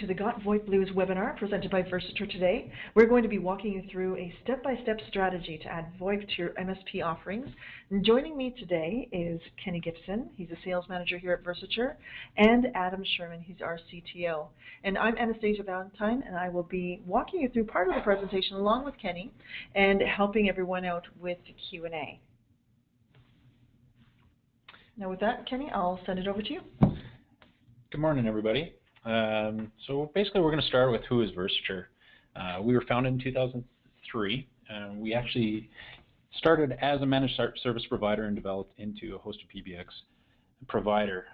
To the Got VoIP Blues webinar presented by Versature today. We're going to be walking you through a step-by-step strategy to add VoIP to your MSP offerings. And joining me today is Keni Gibson. He's a sales manager here at Versature, and Adam Sherman. He's our CTO. And I'm Anastasia Valentine, and I will be walking you through part of the presentation along with Keni and helping everyone out with the Q&A. Now with that, Keni, I'll send it over to you. Good morning, everybody. So basically, we're going to start with who is Versature. We were founded in 2003. We actually started as a managed service provider and developed into a hosted PBX provider.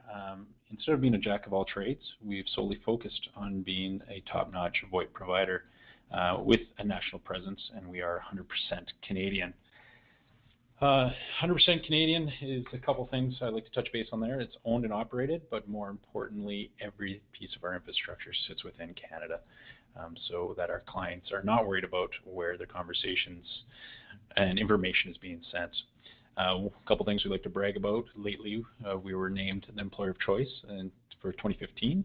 Instead of being a jack of all trades, we've solely focused on being a top-notch VoIP provider with a national presence, and we are 100% Canadian. 100% Canadian is a couple things I'd like to touch base on there. It's owned and operated, but more importantly, every piece of our infrastructure sits within Canada, so that our clients are not worried about where their conversations and information is being sent. A couple things we like to brag about. Lately, we were named the Employer of Choice for 2015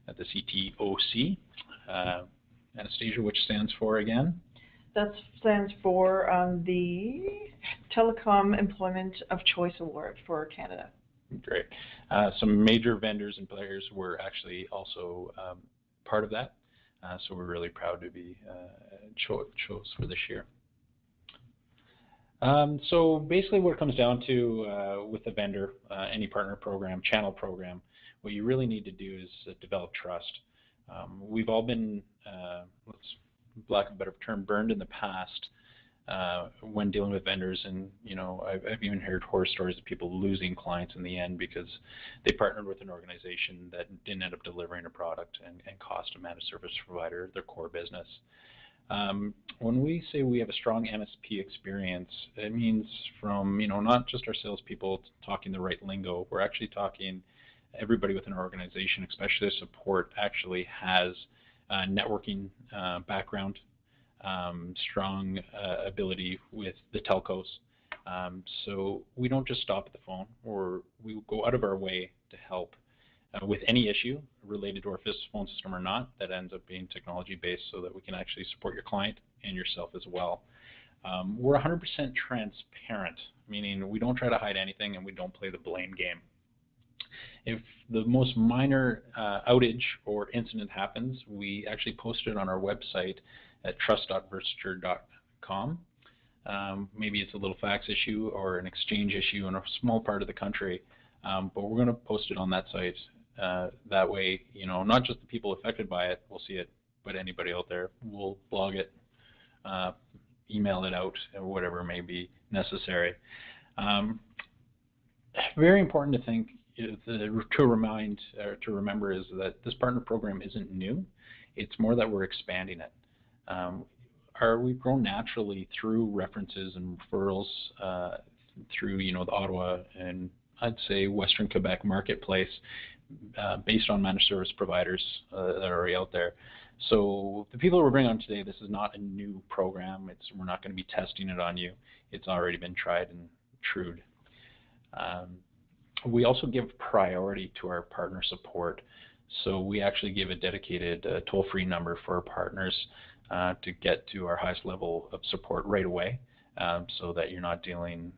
at the CTOC. Anastasia, which stands for again? That stands for the Telecom Employment of Choice Award for Canada. Great. Some major vendors and players were actually also part of that, so we're really proud to be chose for this year. So basically what it comes down to with a vendor, any partner program, channel program, what you really need to do is develop trust. We've all been, lack of a better term, burned in the past when dealing with vendors, and I've even heard horror stories of people losing clients in the end because they partnered with an organization that didn't end up delivering a product and cost a managed service provider their core business. When we say we have a strong MSP experience, it means from not just our salespeople talking the right lingo. We're actually talking everybody within our organization, especially the support, actually has networking background, strong ability with the telcos. So we don't just stop at the phone, or we go out of our way to help with any issue related to our phone system or not that ends up being technology based, so that we can actually support your client and yourself as well. We're 100% transparent, meaning we don't try to hide anything and we don't play the blame game. If the most minor outage or incident happens, we actually post it on our website at trust.versature.com. Maybe it's a little fax issue or an exchange issue in a small part of the country, but we're going to post it on that site. That way, not just the people affected by it will see it, but anybody out there will blog it, email it out, or whatever may be necessary. Very important to think. To remember is that this partner program isn't new. It's more that we're expanding it. We've grown naturally through references and referrals through the Ottawa and I'd say Western Quebec marketplace, based on managed service providers that are already out there. So the people we're bringing on today, this is not a new program. We're not going to be testing it on you. It's already been tried and trued. We also give priority to our partner support. So we actually give a dedicated toll-free number for our partners to get to our highest level of support right away, so that you're not dealing,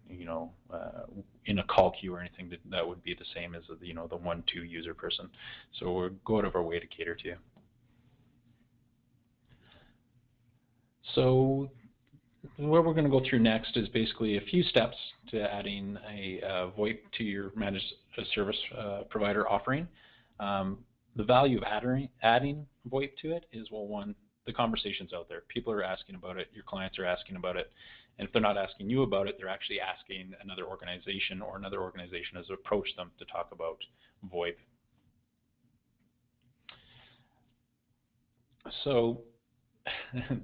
in a call queue or anything that would be the same as the 1-2 user person. So we're going out of our way to cater to you. So what we're going to go through next is basically a few steps to adding a VoIP to your managed service provider offering. The value of adding VoIP to it is, well, one, the conversation's out there. People are asking about it. Your clients are asking about it. And if they're not asking you about it, they're actually asking another organization, or another organization has approached them to talk about VoIP. So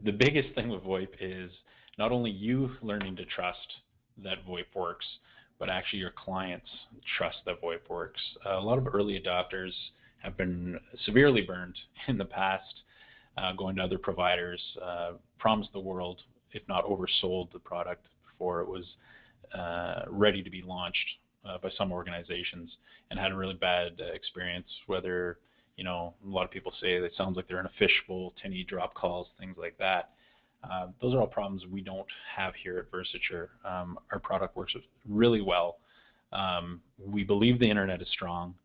the biggest thing with VoIP is not only you learning to trust that VoIP works, but actually your clients trust that VoIP works. A lot of early adopters have been severely burned in the past, going to other providers, promised the world, if not oversold the product before it was ready to be launched by some organizations, and had a really bad experience, whether A lot of people say it sounds like they're in a fishbowl, tinny drop calls, things like that. Those are all problems we don't have here at Versature. Our product works really well. We believe the internet is strong.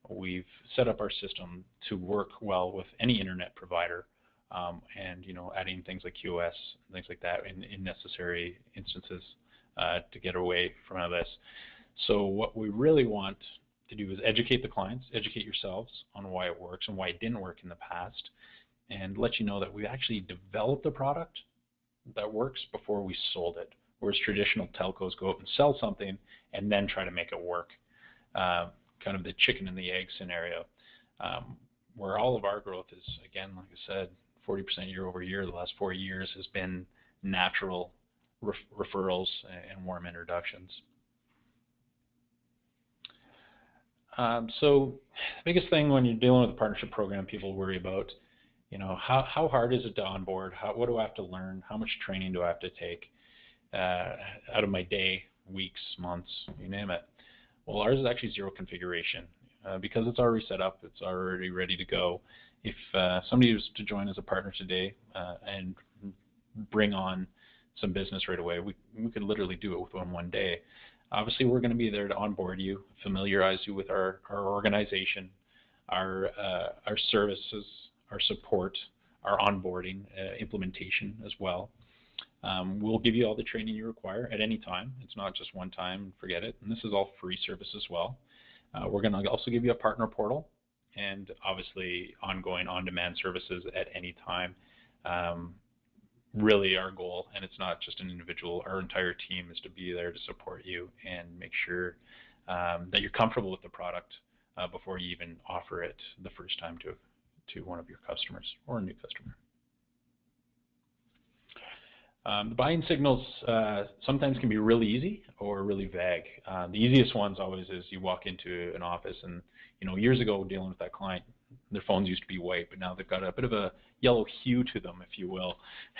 We've set up our system to work well with any internet provider, and adding things like QoS, things like that in necessary instances to get away from this. So what we really want to do is educate the clients, educate yourselves on why it works and why it didn't work in the past, and let you know that we actually developed a product that works before we sold it, whereas traditional telcos go out and sell something and then try to make it work. Kind of the chicken and the egg scenario, where all of our growth is, again, like I said, 40% year over year. The last 4 years has been natural referrals and warm introductions. So the biggest thing when you're dealing with a partnership program, people worry about, how hard is it to onboard? What do I have to learn? How much training do I have to take out of my day, weeks, months, you name it? Well, ours is actually zero configuration. Because it's already set up, it's already ready to go. If somebody was to join as a partner today and bring on some business right away, we could literally do it within 1 day. Obviously, we're going to be there to onboard you, familiarize you with our organization, our services, our support, our onboarding, implementation as well. We'll give you all the training you require at any time. It's not just one time, forget it. And this is all free service as well. We're going to also give you a partner portal and obviously ongoing on-demand services at any time. Really our goal, and it's not just an individual, our entire team is to be there to support you and make sure that you're comfortable with the product before you even offer it the first time to one of your customers or a new customer. The buying signals sometimes can be really easy or really vague. The easiest ones always is you walk into an office and, years ago dealing with that client, their phones used to be white, but now they've got a bit of a yellow hue to them, if you will.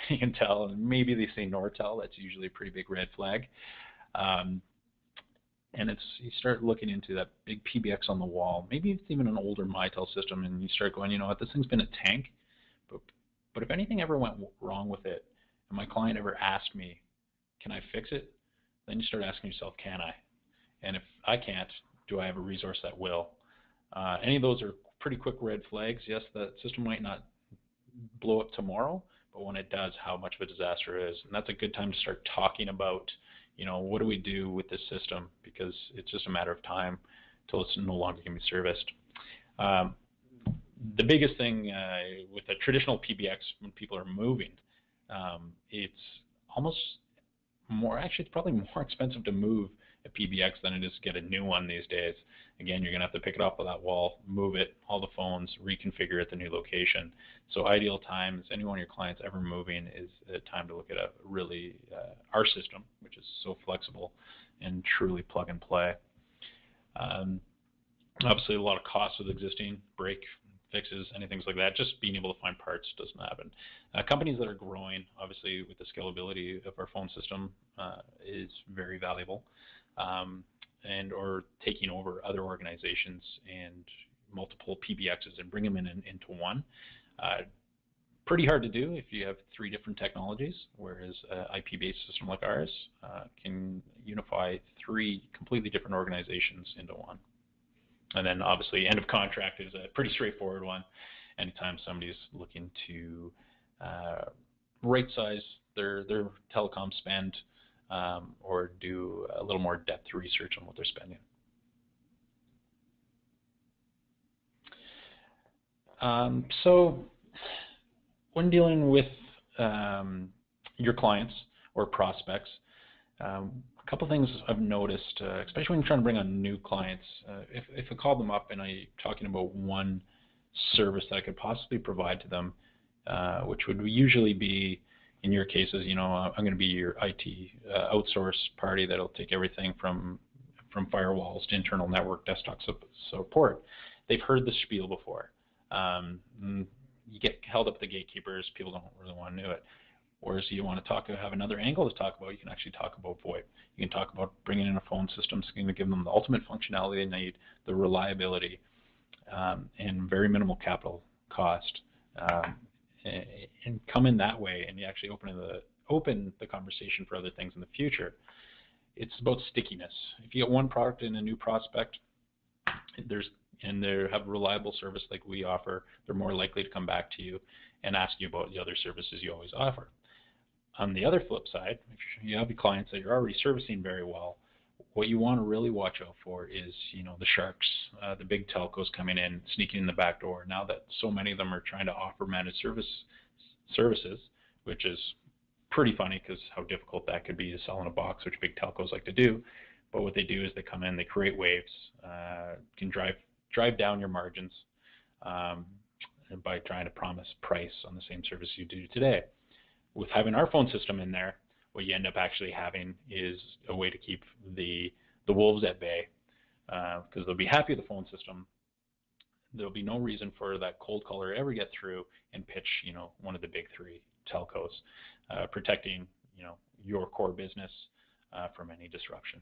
You can tell, and maybe they say Nortel, that's usually a pretty big red flag. And you start looking into that big PBX on the wall. Maybe it's even an older Mitel system, and you start going, this thing's been a tank, but if anything ever went wrong with it, and my client ever asked me, can I fix it? Then you start asking yourself, can I? And if I can't, do I have a resource that will? Any of those are pretty quick red flags. Yes, the system might not blow up tomorrow, but when it does, how much of a disaster it is. And that's a good time to start talking about, what do we do with this system? Because it's just a matter of time till it's no longer can be serviced. The biggest thing with a traditional PBX when people are moving, it's almost more, actually it's probably more expensive to move a PBX than it is to get a new one these days. Again, you're going to have to pick it up on that wall, move it, all the phones, reconfigure at the new location. So ideal times, any one of your clients ever moving is a time to look at our system, which is so flexible and truly plug and play. Obviously a lot of costs with existing break fixes, anything like that. Just being able to find parts doesn't happen. Companies that are growing, obviously with the scalability of our phone system, is very valuable. Or taking over other organizations and multiple PBXs and bring them into one. Pretty hard to do if you have 3 different technologies, whereas an IP-based system like ours can unify 3 completely different organizations into one. And then obviously end of contract is a pretty straightforward one. Anytime somebody's looking to right size their telecom spend, or do a little more depth research on what they're spending. So when dealing with your clients or prospects, a couple things I've noticed, especially when you're trying to bring on new clients, if I call them up and I'm talking about one service that I could possibly provide to them, which would usually be, in your cases, I'm going to be your IT outsource party that'll take everything from firewalls to internal network desktop support. They've heard the spiel before. You get held up the gatekeepers. People don't really want to do it. Whereas you want to have another angle to talk about, you can actually talk about VoIP. You can talk about bringing in a phone system that's going to give them the ultimate functionality they need, the reliability, and very minimal capital cost, and come in that way, and you actually open the conversation for other things in the future. It's about stickiness. If you get one product in a new prospect, and they have reliable service like we offer, they're more likely to come back to you and ask you about the other services you always offer. On the other flip side, if you have clients that you're already servicing very well, what you want to really watch out for is, the sharks, the big telcos coming in, sneaking in the back door. Now that so many of them are trying to offer managed services, which is pretty funny because how difficult that could be to sell in a box, which big telcos like to do. But what they do is they come in, they create waves, can drive down your margins by trying to promise price on the same service you do today. With having our phone system in there, what you end up actually having is a way to keep the wolves at bay, because they'll be happy with the phone system. There'll be no reason for that cold caller to ever get through and pitch, one of the big three telcos, protecting, your core business from any disruption.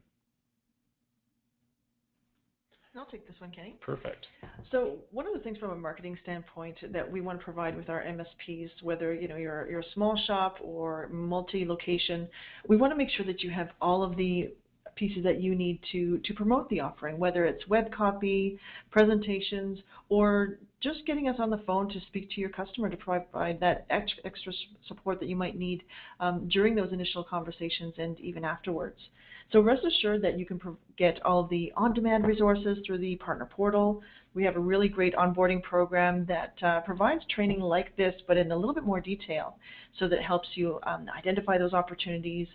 I'll take this one, Keni. Perfect. So one of the things from a marketing standpoint that we want to provide with our MSPs, whether you're a small shop or multi-location, we want to make sure that you have all of the pieces that you need to promote the offering, whether it's web copy, presentations, or just getting us on the phone to speak to your customer to provide that extra support that you might need during those initial conversations and even afterwards. So rest assured that you can get all of the on-demand resources through the partner portal. We have a really great onboarding program that provides training like this, but in a little bit more detail, so that helps you identify those opportunities,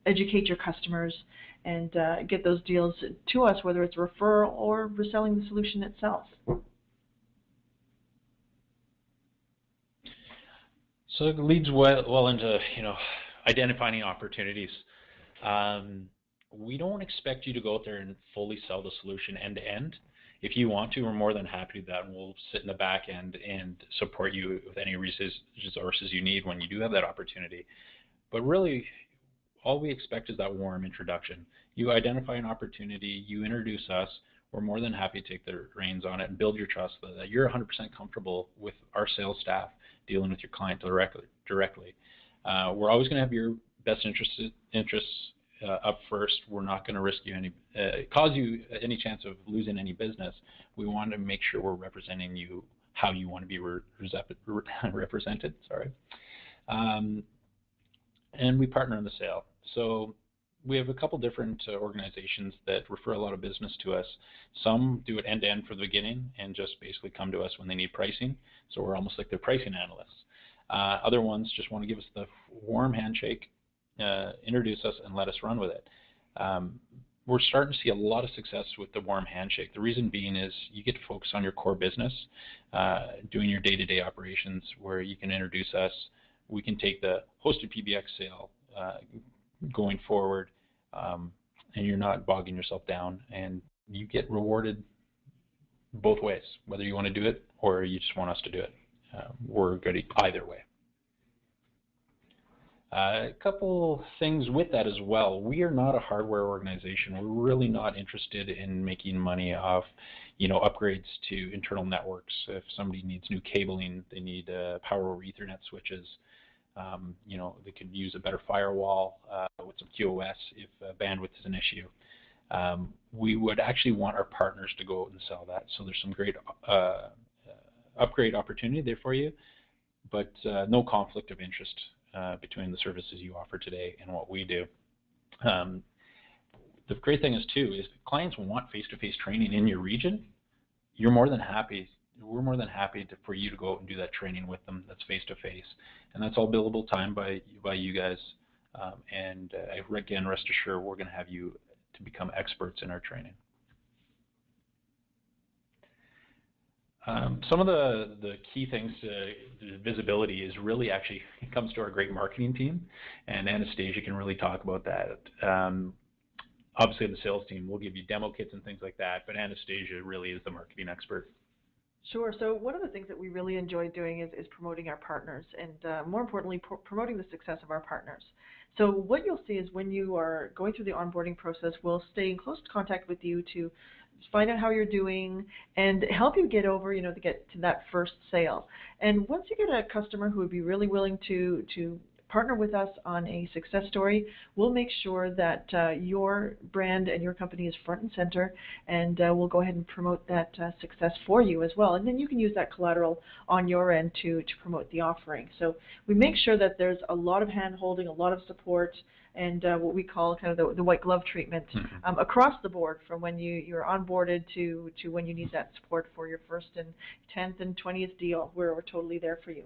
educate your customers, and get those deals to us, whether it's referral or reselling the solution itself. So it leads well into identifying opportunities. We don't expect you to go out there and fully sell the solution end to end. If you want to, we're more than happy to do that, and we'll sit in the back end and support you with any resources you need when you do have that opportunity. But really, all we expect is that warm introduction. You identify an opportunity, you introduce us, we're more than happy to take the reins on it and build your trust so that you're 100% comfortable with our sales staff dealing with your client directly. We're always going to have your best interests up first. We're not going to risk you cause you any chance of losing any business. We want to make sure we're representing you how you want to be represented. And we partner in the sale. So we have a couple different organizations that refer a lot of business to us. Some do it end to end from the beginning and just basically come to us when they need pricing. So we're almost like their pricing analysts. Other ones just want to give us the warm handshake, introduce us, and let us run with it. We're starting to see a lot of success with the warm handshake. The reason being is you get to focus on your core business, doing your day-to-day operations, where you can introduce us. We can take the hosted PBX sale going forward, and you're not bogging yourself down, and you get rewarded both ways, whether you want to do it or you just want us to do it. We're good either way. A couple things with that as well. We are not a hardware organization. We're really not interested in making money off, upgrades to internal networks. If somebody needs new cabling, they need power over Ethernet switches. They could use a better firewall with some QoS if bandwidth is an issue. We would actually want our partners to go out and sell that. So there's some great upgrade opportunity there for you, but no conflict of interest between the services you offer today and what we do. The great thing is too, is if clients want face-to-face training in your region, we're more than happy for you to go out and do that training with them. That's face-to-face, and that's all billable time by you guys. And again, rest assured, we're going to have you to become experts in our training. Some of the key things to visibility is really actually, it comes to our great marketing team, and Anastasia can really talk about that. Obviously, the sales team will give you demo kits and things like that, but Anastasia really is the marketing expert. Sure. So one of the things that we really enjoy doing is promoting our partners, and more importantly, promoting the success of our partners. So what you'll see is when you are going through the onboarding process, we'll stay in close contact with you to find out how you're doing and help you get over, to get to that first sale. And once you get a customer who would be really willing to partner with us on a success story, we'll make sure that your brand and your company is front and center, and we'll go ahead and promote that success for you as well. And then you can use that collateral on your end to promote the offering. So we make sure that there's a lot of hand-holding, a lot of support, and what we call kind of the white glove treatment across the board, from when you're onboarded to when you need that support for your first and 10th and 20th deal. We're totally there for you.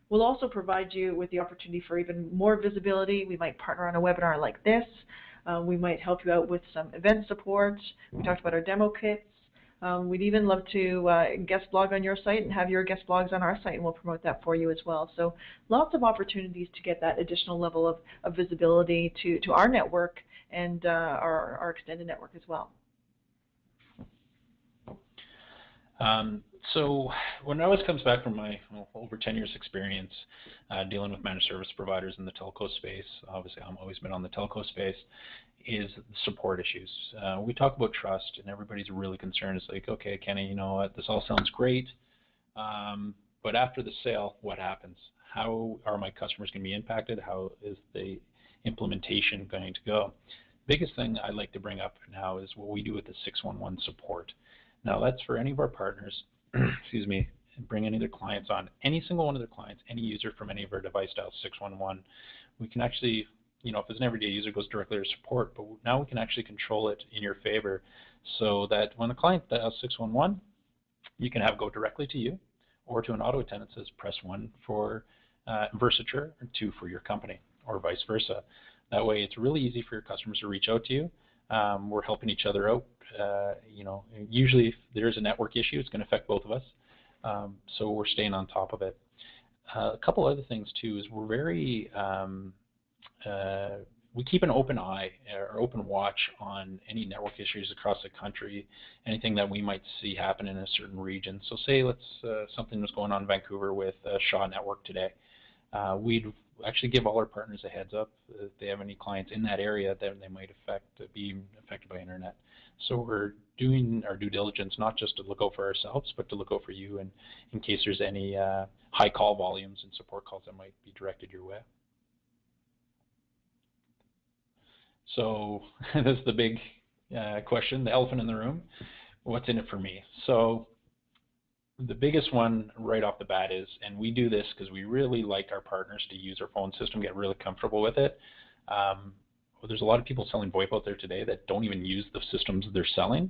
We'll also provide you with the opportunity for even more visibility. We might partner on a webinar like this. We might help you out with some event support. We talked about our demo kits. We'd even love to guest blog on your site and have your guest blogs on our site, and we'll promote that for you as well. So lots of opportunities to get that additional level of visibility to our network and our extended network as well. So when I always comes back from my over 10 years experience dealing with managed service providers in the telco space, obviously I've always been on the telco space, is support issues. We talk about trust, and everybody's really concerned. It's like, okay, Kenny, you know what, this all sounds great, but after the sale, what happens? How are my customers going to be impacted? How is the implementation going to go? Biggest thing I like to bring up now is what we do with the 611 support. Now that's for any of our partners, excuse me, bring any of their clients on, any single one of their clients, any user from any of our device dials 611. We can actually, if it's an everyday user, goes directly to support, but now we can actually control it in your favor, so that when a client dials 611, you can have go directly to you or to an auto attendant that says press 1 for Versature and 2 for your company, or vice versa. That way it's really easy for your customers to reach out to you. We're helping each other out. Usually if there's a network issue, it's going to affect both of us. So we're staying on top of it. A couple other things too is we're very, we keep an open eye or open watch on any network issues across the country, anything that we might see happen in a certain region. So say something was going on in Vancouver with Shaw Network today. We'd actually give all our partners a heads up if they have any clients in that area that they might be affected by internet. So we're doing our due diligence, not just to look out for ourselves, but to look out for you, and in case there's any high call volumes and support calls that might be directed your way. So that's the big question, the elephant in the room. What's in it for me? So the biggest one right off the bat is, and we do this because we really like our partners to use our phone system, get really comfortable with it. There's a lot of people selling VoIP out there today that don't even use the systems they're selling.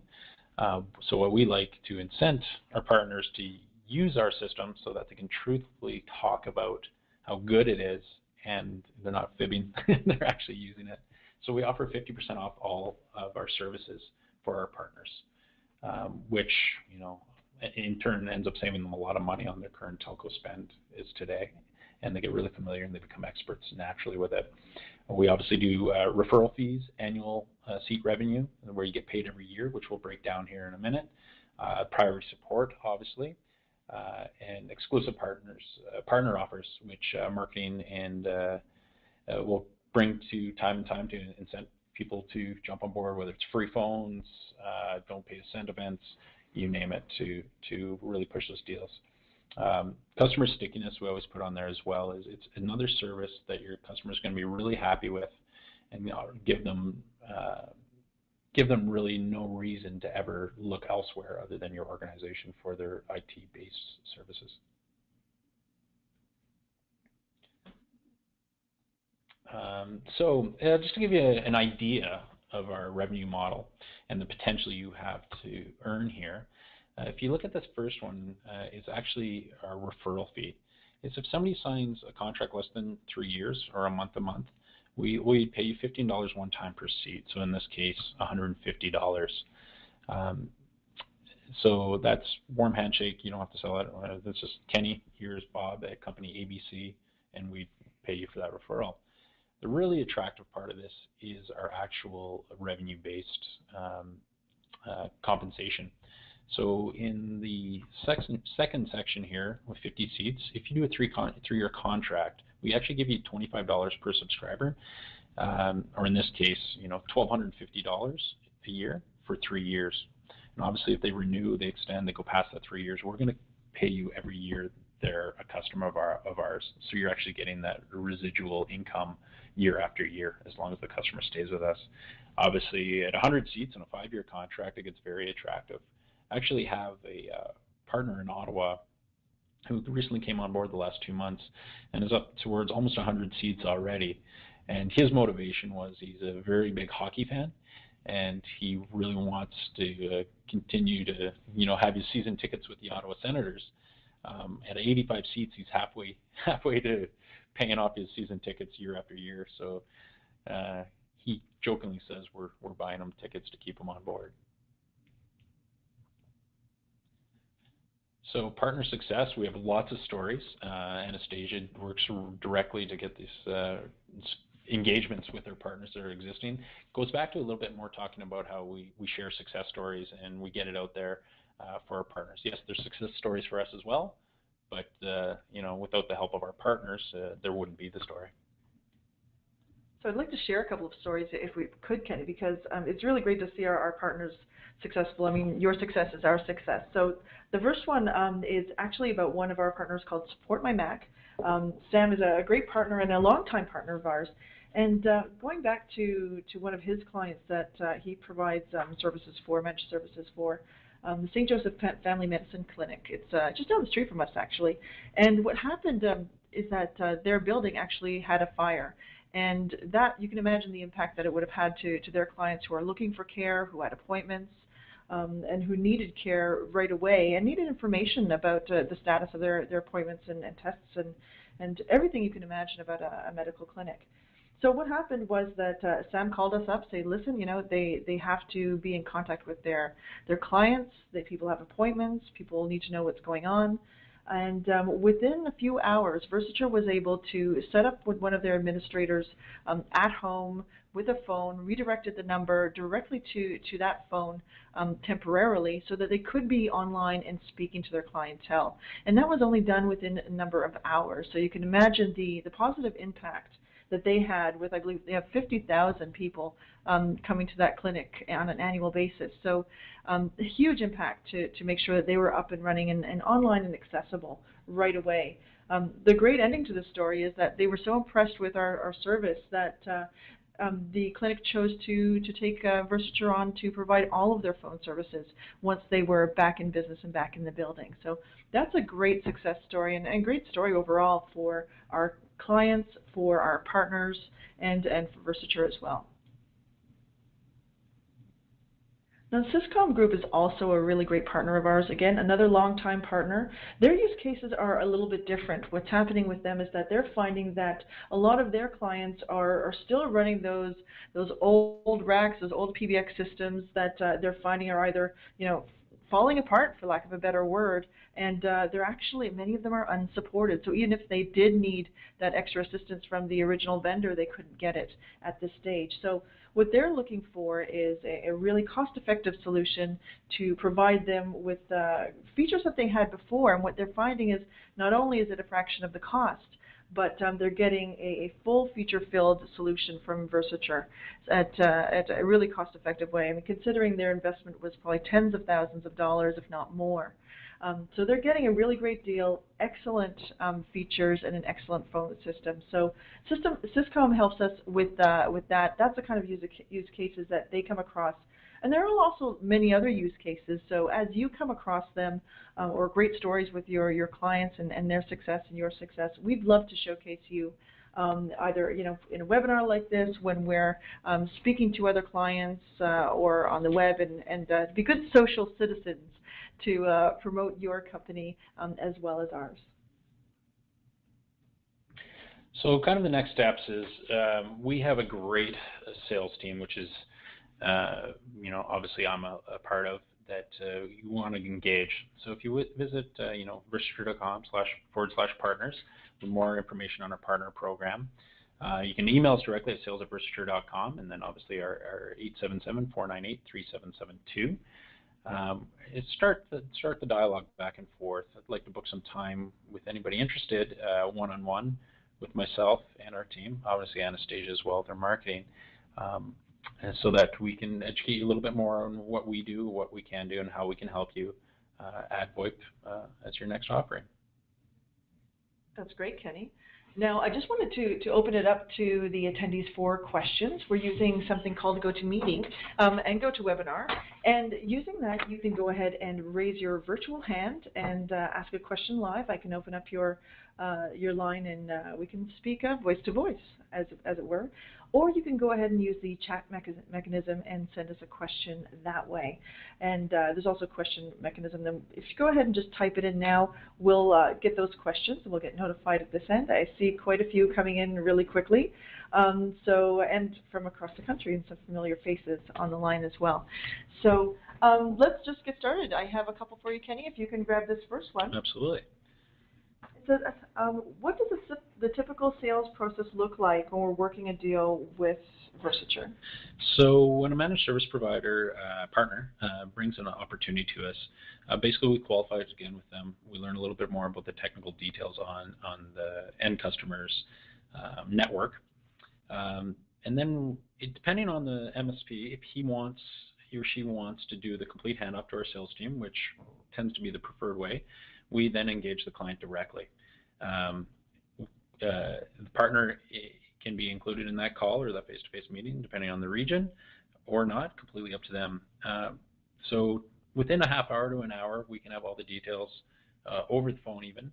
So what we like to incent our partners to use our system so that they can truthfully talk about how good it is, and they're not fibbing, they're actually using it. So we offer 50% off all of our services for our partners, which, in turn ends up saving them a lot of money on their current telco spend is today, and they get really familiar and they become experts naturally with it. We obviously do referral fees, annual seat revenue, where you get paid every year, which we'll break down here in a minute. Priority support, obviously, and exclusive partner offers, which marketing and will bring to time and time to incent people to jump on board, whether it's free phones, don't pay a cent events, you name it, to really push those deals. Customer stickiness we always put on there as well. Is it's another service that your customer is going to be really happy with, and give them really no reason to ever look elsewhere other than your organization for their IT-based services. So just to give you an idea of our revenue model and the potential you have to earn here, if you look at this first one, it's actually our referral fee. It's if somebody signs a contract less than 3 years or a month, we pay you $15 one time per seat. So in this case, $150. So that's warm handshake. You don't have to sell it. That's just Kenny, here's Bob at company ABC, and we pay you for that referral. The really attractive part of this is our actual revenue-based compensation. So in the second section here with 50 seats, if you do a three-year contract, we actually give you $25 per subscriber. or in this case, $1,250 a year for 3 years. And obviously, if they renew, they extend, they go past that 3 years, we're going to pay you every year they're a customer of ours. So you're actually getting that residual income year after year as long as the customer stays with us. Obviously, at 100 seats in a 5-year contract, it gets very attractive. I actually have a partner in Ottawa who recently came on board the last 2 months and is up towards almost 100 seats already. And his motivation was he's a very big hockey fan, and he really wants to continue to, have his season tickets with the Ottawa Senators. At 85 seats, he's halfway to paying off his season tickets year after year. So he jokingly says we're buying him tickets to keep him on board. So partner success, we have lots of stories. Anastasia works directly to get these engagements with our partners that are existing. It goes back to a little bit more talking about how we share success stories and we get it out there for our partners. Yes, there's success stories for us as well, but without the help of our partners, there wouldn't be the story. So I'd like to share a couple of stories if we could, Keni, because it's really great to see our partners successful. I mean, your success is our success. So the first one is actually about one of our partners called Support My Mac. Sam is a great partner and a longtime partner of ours. And going back to one of his clients that he provides services for, mental services for, the St. Joseph Family Medicine Clinic. It's just down the street from us, actually. And what happened is that their building actually had a fire. And that, you can imagine the impact that it would have had to their clients who are looking for care, who had appointments, and who needed care right away and needed information about the status of their appointments and tests and everything you can imagine about a medical clinic. So what happened was that Sam called us up, saying, listen, they have to be in contact with their clients, that people have appointments, people need to know what's going on. And within a few hours, Versature was able to set up with one of their administrators at home with a phone, redirected the number directly to that phone temporarily so that they could be online and speaking to their clientele. And that was only done within a number of hours. So you can imagine the positive impact that they had with, I believe they have 50,000 people coming to that clinic on an annual basis. So a huge impact to make sure that they were up and running and online and accessible right away. The great ending to the story is that they were so impressed with our service that the clinic chose to take Versature on to provide all of their phone services once they were back in business and back in the building. So that's a great success story and great story overall for our clients, for our partners, and for Versature as well. Now, Syscom Group is also a really great partner of ours. Again, another longtime partner. Their use cases are a little bit different. What's happening with them is that they're finding that a lot of their clients are still running those old racks, those old PBX systems that they're finding are either falling apart, for lack of a better word, and they're actually, many of them are unsupported. So even if they did need that extra assistance from the original vendor, they couldn't get it at this stage. So what they're looking for is a really cost-effective solution to provide them with features that they had before. And what they're finding is not only is it a fraction of the cost, but they're getting a full feature-filled solution from Versature at a really cost-effective way. I mean, considering their investment was probably tens of thousands of dollars, if not more. So they're getting a really great deal, excellent features, and an excellent phone system. So Syscom helps us with that. That's the kind of use cases that they come across. And there are also many other use cases. So as you come across them, or great stories with your clients and their success and your success, we'd love to showcase you either in a webinar like this, when we're speaking to other clients, or on the web, and be good social citizens to promote your company as well as ours. So kind of the next steps is we have a great sales team, which is obviously I'm a part of, that you want to engage. So if you visit versature.com/partners for more information on our partner program. You can email us directly at sales@versature.com, and then obviously our 877-498-3772. Start the dialogue back and forth. I'd like to book some time with anybody interested, one-on-one, with myself and our team, obviously Anastasia as well, their marketing, and so that we can educate you a little bit more on what we do, what we can do, and how we can help you add VoIP as your next offering. That's great, Keni. Now, I just wanted to open it up to the attendees for questions. We're using something called GoToMeeting and GoToWebinar. And using that, you can go ahead and raise your virtual hand and ask a question live. I can open up your line and we can speak voice to voice, as it were. Or you can go ahead and use the chat mechanism and send us a question that way. And there's also a question mechanism. Then if you go ahead and just type it in now, we'll get those questions and we'll get notified at this end. I see quite a few coming in really quickly. And from across the country, and some familiar faces on the line as well. So let's just get started. I have a couple for you, Keni, if you can grab this first one. Absolutely. It says, what does the typical sales process look like when we're working a deal with Versature? So when a managed service provider partner brings an opportunity to us, basically we qualify it again with them. We learn a little bit more about the technical details on the end customer's network. And then depending on the MSP, if he or she wants to do the complete handoff to our sales team, which tends to be the preferred way, we then engage the client directly. The partner can be included in that call or that face-to-face meeting, depending on the region, or not, completely up to them. So within a half hour to an hour, we can have all the details over the phone even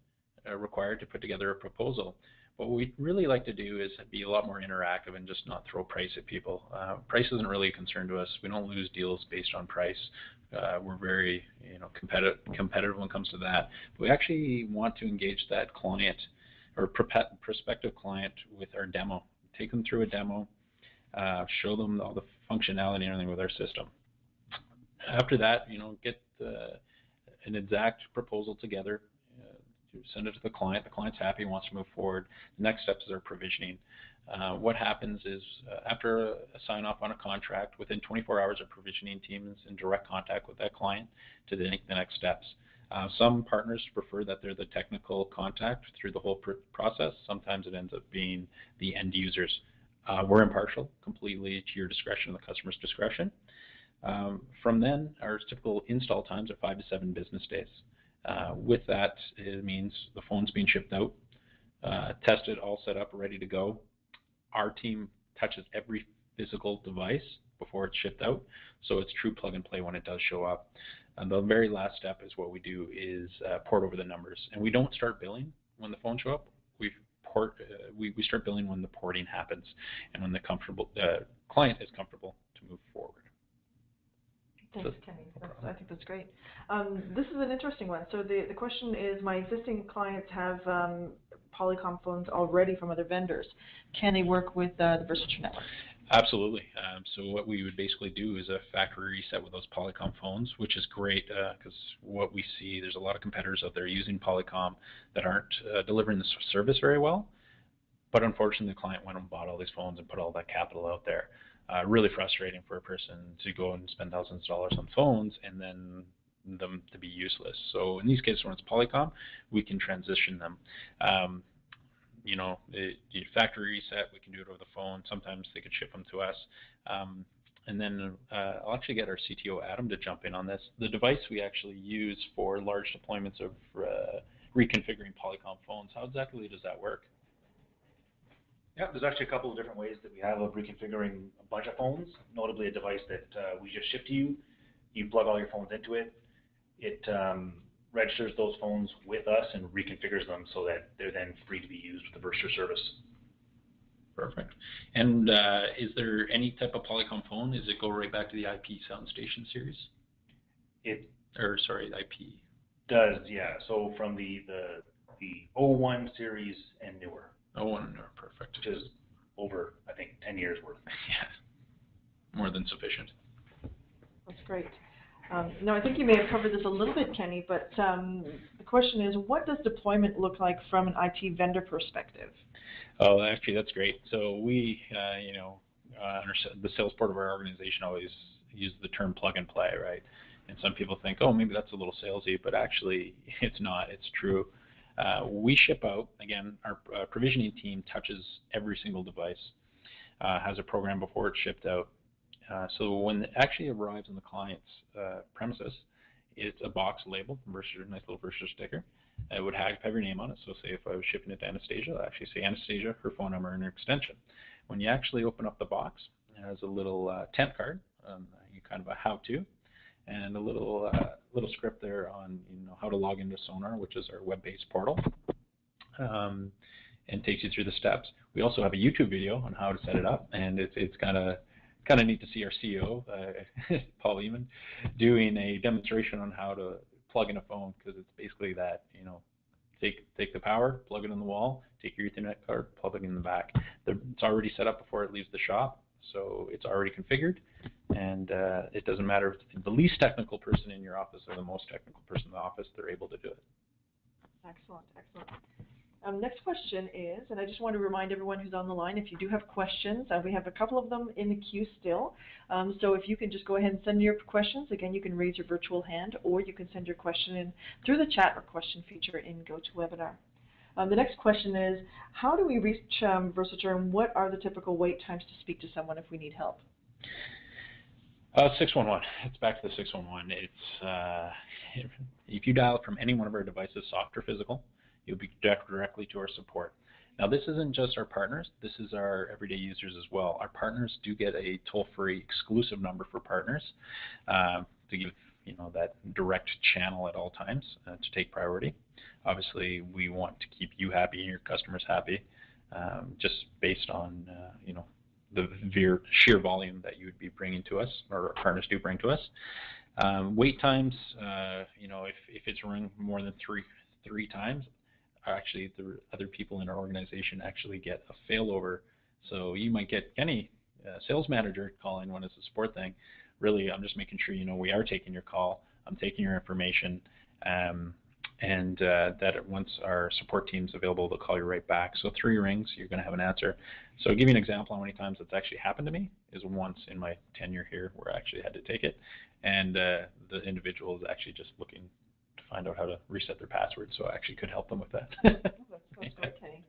required to put together a proposal. What we really like to do is be a lot more interactive and just not throw price at people. Price isn't really a concern to us. We don't lose deals based on price. We're very competitive when it comes to that. But we actually want to engage that client or prospective client with our demo. Take them through a demo, show them all the functionality and everything with our system. After that, get an exact proposal together, send it to the client. The client's happy, wants to move forward. The next step is our provisioning. What happens is after a sign off on a contract, within 24 hours, our provisioning team is in direct contact with that client to the next steps. Some partners prefer that they're the technical contact through the whole process. Sometimes it ends up being the end users. We're impartial, completely to your discretion and the customer's discretion. From then, our typical install times are 5 to 7 business days. With that, it means the phone's being shipped out, tested, all set up, ready to go. Our team touches every physical device before it's shipped out, so it's true plug and play when it does show up. And the very last step is what we do is port over the numbers, and we don't start billing when the phones show up. We start billing when the porting happens and when the client is comfortable to move forward. Thanks, Keni. I think that's great. This is an interesting one. So the question is, my existing clients have Polycom phones already from other vendors. Can they work with the Versature network? Absolutely. So what we would basically do is a factory reset with those Polycom phones, which is great because what we see, there's a lot of competitors out there using Polycom that aren't delivering the service very well. But unfortunately, the client went and bought all these phones and put all that capital out there. Really frustrating for a person to go and spend thousands of dollars on phones and then them to be useless. So in these cases, when it's Polycom, we can transition them. Factory reset, we can do it over the phone. Sometimes they could ship them to us. And then I'll actually get our CTO, Adam, to jump in on this. The device we actually use for large deployments of reconfiguring Polycom phones, how exactly does that work? Yeah, there's actually a couple of different ways that we have of reconfiguring a bunch of phones, notably a device that we just ship to you. You plug all your phones into it. It registers those phones with us and reconfigures them so that they're then free to be used with the Versature service. Perfect. And is there any type of Polycom phone? Does it go right back to the IP Soundstation series? IP. Does, yeah. So from the 01 series and newer. 01 and newer, perfect. Which is over, I think, 10 years worth. Yeah, more than sufficient. That's great. No, I think you may have covered this a little bit, Keni, but the question is, what does deployment look like from an IT vendor perspective? Oh, actually, that's great. So we, the sales part of our organization always uses the term plug and play, right? And some people think, oh, maybe that's a little salesy, but actually it's not. It's true. We ship out, again, our provisioning team touches every single device, has a program before it's shipped out. So when it actually arrives on the client's premises, it's a box labeled, Versature, nice little Versature sticker. It would have your name on it. So say if I was shipping it to Anastasia, I'll actually say Anastasia, her phone number, and her extension. When you actually open up the box, it has a little tent card, kind of a how-to, and a little script there on how to log into Sonar, which is our web-based portal, and takes you through the steps. We also have a YouTube video on how to set it up, and it's kind of neat to see our CEO, Paul Eamon, doing a demonstration on how to plug in a phone, because it's basically that, take the power, plug it in the wall, take your Ethernet card, plug it in the back. It's already set up before it leaves the shop, so it's already configured, and it doesn't matter if the least technical person in your office or the most technical person in the office, they're able to do it. Excellent, excellent. Next question is, and I just want to remind everyone who's on the line, if you do have questions, we have a couple of them in the queue still. So if you can just go ahead and send your questions. Again, you can raise your virtual hand, or you can send your question in through the chat or question feature in GoToWebinar. The next question is, how do we reach Versature, and what are the typical wait times to speak to someone if we need help? 611. It's back to the 611. It's if you dial from any one of our devices, soft or physical, you'll be directly to our support. Now, this isn't just our partners. This is our everyday users as well. Our partners do get a toll-free exclusive number for partners to give that direct channel at all times to take priority. Obviously, we want to keep you happy and your customers happy, just based on the sheer volume that you would be bringing to us, or our partners do bring to us. Wait times, if it's rung more than three times, actually the other people in our organization actually get a failover. So you might get Keni, sales manager, calling when it's a support thing. Really, I'm just making sure we are taking your call, I'm taking your information, and that once our support team's available, they'll call you right back. So 3 rings, you're going to have an answer. So I'll give you an example how many times that's actually happened to me is once in my tenure here where I actually had to take it, and the individual is actually just looking to find out how to reset their password, so I actually could help them with that. That's great, Keni.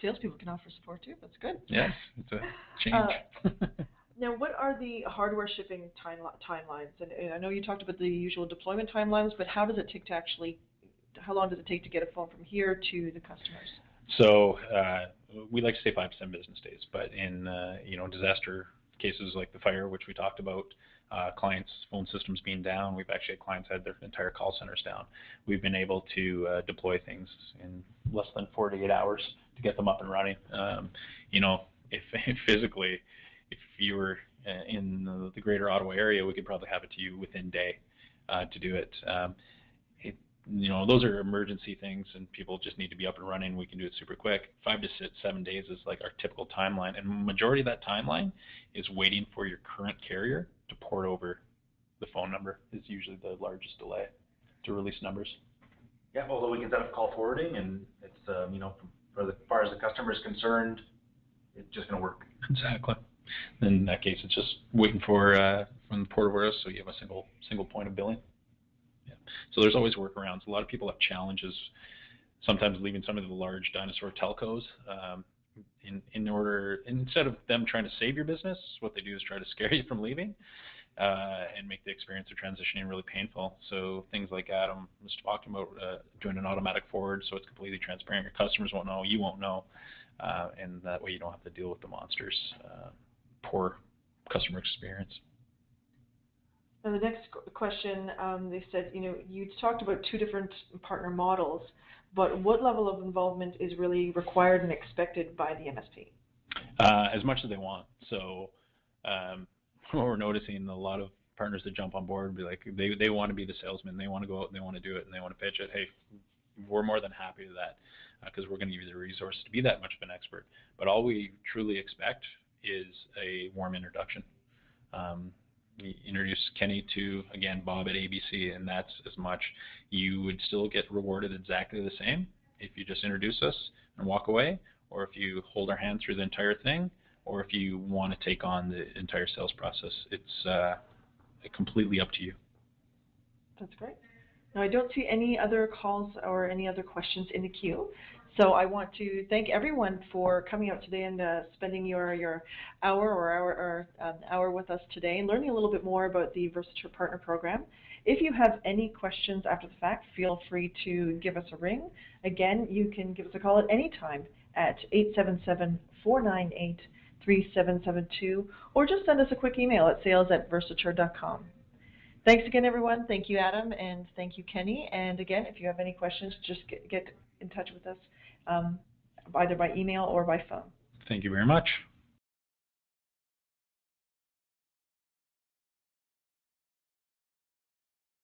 Salespeople can offer support too. That's good. Yes, it's a change. Now, what are the hardware shipping timelines? And I know you talked about the usual deployment timelines, but how does it take to how long does it take to get a phone from here to the customers? So we like to say 5 to 7 business days, but in disaster cases like the fire, which we talked about, clients' phone systems being down, we've actually had clients had their entire call centers down. We've been able to deploy things in less than 48 hours to get them up and running. If physically, if you were in the greater Ottawa area, we could probably have it to you within day to do it. Those are emergency things, and people just need to be up and running. We can do it super quick. 5 to 7 days is like our typical timeline, and the majority of that timeline is waiting for your current carrier to port over the phone number. Is usually the largest delay to release numbers. Yeah, although we can set up call forwarding, and it's as far as the customer is concerned, it's just going to work. Exactly. In that case, it's just waiting for from the port over us, so you have a single point of billing. Yeah. So there's always workarounds. A lot of people have challenges sometimes leaving some of the large dinosaur telcos instead of them trying to save your business, what they do is try to scare you from leaving and make the experience of transitioning really painful. So things like Adam was talking about doing an automatic forward, so it's completely transparent. Your customers won't know, you won't know, and that way you don't have to deal with the monsters' poor customer experience. And the next question, they said, you talked about 2 different partner models, but what level of involvement is really required and expected by the MSP? As much as they want. So what we're noticing, a lot of partners that jump on board be like, they want to be the salesman, they want to go out and they want to do it and they want to pitch it. Hey, we're more than happy with that because we're going to give you the resources to be that much of an expert. But all we truly expect is a warm introduction. We introduce Keni to, again, Bob at ABC, and that's as much. You would still get rewarded exactly the same if you just introduce us and walk away, or if you hold our hand through the entire thing, or if you want to take on the entire sales process. It's completely up to you. That's great. Now, I don't see any other calls or any other questions in the queue. So I want to thank everyone for coming out today and spending your hour with us today and learning a little bit more about the Versature Partner Program. If you have any questions after the fact, feel free to give us a ring. Again, you can give us a call at any time at 877-498-3772, or just send us a quick email at sales@versature.com. Thanks again, everyone. Thank you, Adam, and thank you, Keni. And again, if you have any questions, just get in touch with us either by email or by phone. Thank you very much.